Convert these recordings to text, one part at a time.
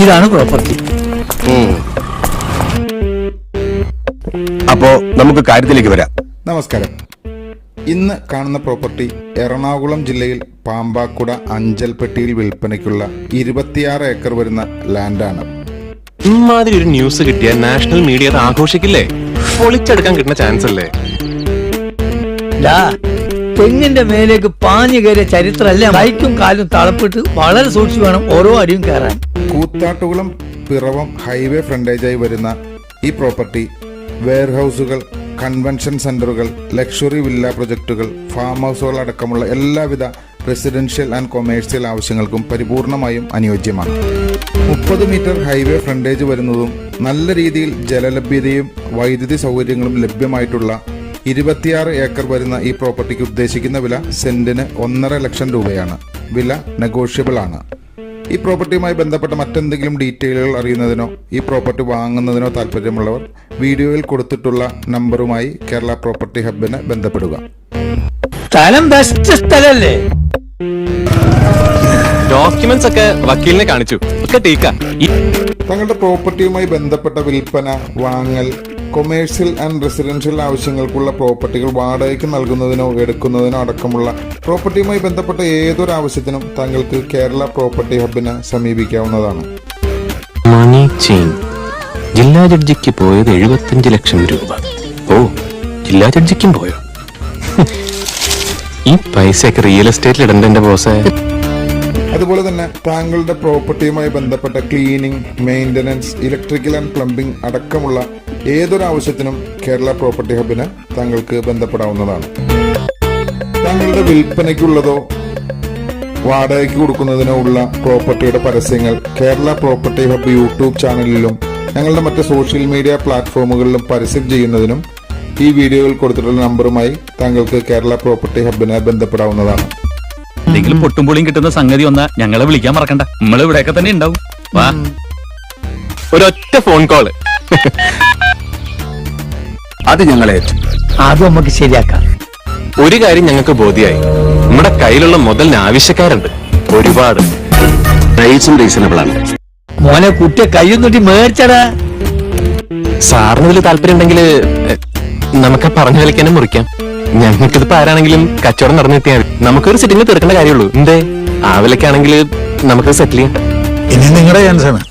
ഇതാണ് പ്രോപ്പർട്ടി. അപ്പോ നമുക്ക് കാര്യത്തിലേക്ക് വരാം. നമസ്കാരം. ഇന്ന് കാണുന്ന പ്രോപ്പർട്ടി എറണാകുളം ജില്ലയിൽ പാമ്പാക്കുട അഞ്ചൽപ്പെട്ടിയിൽ വിൽപ്പനയ്ക്കുള്ള 26 ഏക്കർ വരുന്ന ലാൻഡാണ്. ഇമാതിരി ഒരു ന്യൂസ് കിട്ടിയ നാഷണൽ മീഡിയ അത് ആഘോഷിക്കില്ലേ? പൊളിച്ചെടുക്കാൻ കിട്ടുന്ന ചാൻസ് അല്ലേ? തെങ്ങിന്റെ മേലേക്ക് പാഞ്ഞു കയറിയ ചരിത്രമല്ല. കൈക്കും കാലും തളപ്പിട്ട് വളരെ സൂക്ഷിച്ചു വേണം ഓരോ അടിയും കയറാൻ. കൂത്താട്ടുകുളം പിറവം ഹൈവേ ഫ്രണ്ടേജായി വരുന്ന ഈ പ്രോപ്പർട്ടി വെയർഹൌസുകൾ, കൺവെൻഷൻ സെന്ററുകൾ, ലക്ഷറി വില്ല പ്രൊജക്ടുകൾ, ഫാം ഹൗസുകൾ അടക്കമുള്ള എല്ലാവിധ റെസിഡൻഷ്യൽ ആൻഡ് കൊമേഴ്സ്യൽ ആവശ്യങ്ങൾക്കും പരിപൂർണമായും അനുയോജ്യമാണ്. 30 മീറ്റർ ഹൈവേ ഫ്രണ്ടേജ് വരുന്നതും നല്ല രീതിയിൽ ജലലഭ്യതയും വൈദ്യുതി സൗകര്യങ്ങളും ലഭ്യമായിട്ടുള്ള 26 ഏക്കർ വരുന്ന ഈ പ്രോപ്പർട്ടിക്ക് ഉദ്ദേശിക്കുന്ന വില സെന്റിന് 1.5 ലക്ഷം രൂപയാണ്. വില നെഗോഷ്യബിൾ ആണ്. ഈ പ്രോപ്പർട്ടിയുമായി ബന്ധപ്പെട്ട മറ്റെന്തെങ്കിലും ഡീറ്റെയിലുകൾ അറിയുന്നതിനോ ഈ പ്രോപ്പർട്ടി വാങ്ങുന്നതിനോ താല്പര്യമുള്ളവർ വീഡിയോയിൽ കൊടുത്തിട്ടുള്ള നമ്പറുമായി കേരള പ്രോപ്പർട്ടി ഹബിനെ ബന്ധപ്പെടുക. സ്ഥലം ബെസ്റ്റ് സ്ഥലല്ലേ? ഡോക്യുമെന്റ്സ് ഒക്കെ വക്കീലിനെ കാണിച്ചു, ഒക്കെ ടീക്കാ. തങ്ങളുടെ പ്രോപ്പർട്ടിയുമായി ബന്ധപ്പെട്ട വിൽപ്പന, വാങ്ങൽ, കൊമേഴ്സ്യൽ ആൻഡ് റെസിഡൻഷ്യൽ ആവശ്യങ്ങൾക്കുള്ള പ്രോപ്പർട്ടികൾ വാടകയ്ക്ക് നൽകുന്നതിനോ എടുക്കുന്നതിനോ അടക്കമുള്ള പ്രോപ്പർട്ടിയുമായി ബന്ധപ്പെട്ട ഏതൊരു ആവശ്യത്തിനും താങ്കൾക്ക് കേരള പ്രോപ്പർട്ടി ഹബിനെ സമീപിക്കാവുന്നതാണ്. മണി ചെയിൻ ജില്ലാ ജഡ്ജിക്ക് പോയത് 75 ലക്ഷം രൂപ. ഓ, ജില്ലാ ജഡ്ജിക്കും പോയോ? ഈ പൈസയൊക്കെ റിയൽ എസ്റ്റേറ്റിൽ ഇടണ്ട എന്റെ ബോസേ. അതുപോലെ തന്നെ താങ്കളുടെ പ്രോപ്പർട്ടിയുമായി ബന്ധപ്പെട്ട cleaning, maintenance, electrical and plumbing അടക്കമുള്ള ഏതൊരു ആവശ്യത്തിനും കേരള പ്രോപ്പർട്ടി ഹബിന് താങ്കൾക്ക് ബന്ധപ്പെടാവുന്നതാണ്. താങ്കളുടെ വിൽപ്പനയ്ക്കുള്ളതോ വാടകയ്ക്ക് കൊടുക്കുന്നതിനോ ഉള്ള പ്രോപ്പർട്ടിയുടെ പരസ്യങ്ങൾ കേരള പ്രോപ്പർട്ടി ഹബ് യൂട്യൂബ് ചാനലിലും ഞങ്ങളുടെ മറ്റ് സോഷ്യൽ മീഡിയ പ്ലാറ്റ്ഫോമുകളിലും പരസ്യം ചെയ്യുന്നതിനും ഈ വീഡിയോയിൽ കൊടുത്തിട്ടുള്ള നമ്പറുമായി താങ്കൾക്ക് കേരള പ്രോപ്പർട്ടി ഹബിനെ ബന്ധപ്പെടാവുന്നതാണ്. എന്തെങ്കിലും പൊട്ടും പൊളിയും കിട്ടുന്ന സംഗതി വന്നാ ഞങ്ങളെ വിളിക്കാൻ മറക്കണ്ട. നമ്മൾ ഇവിടെയൊക്കെ തന്നെ ഉണ്ടാവും. വാ, ഒരൊറ്റ ഫോൺ കോള്. അത് ഞങ്ങളെ അത് നമുക്ക് ശരിയാക്കാം. ഒരു കാര്യം ഞങ്ങൾക്ക് ബോധ്യായി, നമ്മുടെ കയ്യിലുള്ള മുതലിന് ആവശ്യക്കാരുണ്ട് ഒരുപാട്. പ്രൈസും റീസണബിൾ ആണ്. മോനെ കുട്ടിയെ കയ്യൊന്നിട്ട് മേടിച്ചടാ. സാറിന് ഇതിൽ താല്പര്യം ഉണ്ടെങ്കിൽ നമുക്ക് പറഞ്ഞു കളിക്കാനും മുറിക്കാം. ഞങ്ങൾക്കിതിപ്പോ ആരാണെങ്കിലും കച്ചവടം നടന്നെത്തിയാൽ നമുക്കൊരു സിറ്റിംഗ് തീർക്കേണ്ട കാര്യമുള്ളൂ. എന്തേ, ആ വിലക്കാണെങ്കിൽ നമുക്ക് സെറ്റിൽ ചെയ്യാം. ഇനി നിങ്ങളുടെ ചാൻസാണ്.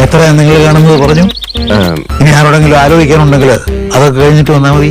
എത്ര നിങ്ങൾ കാണുന്നത് പറഞ്ഞു. ഇനി ആരോടെങ്കിലും ആലോചിക്കാനുണ്ടെങ്കിൽ അതൊക്കെ കഴിഞ്ഞിട്ട് വന്നാൽ മതി.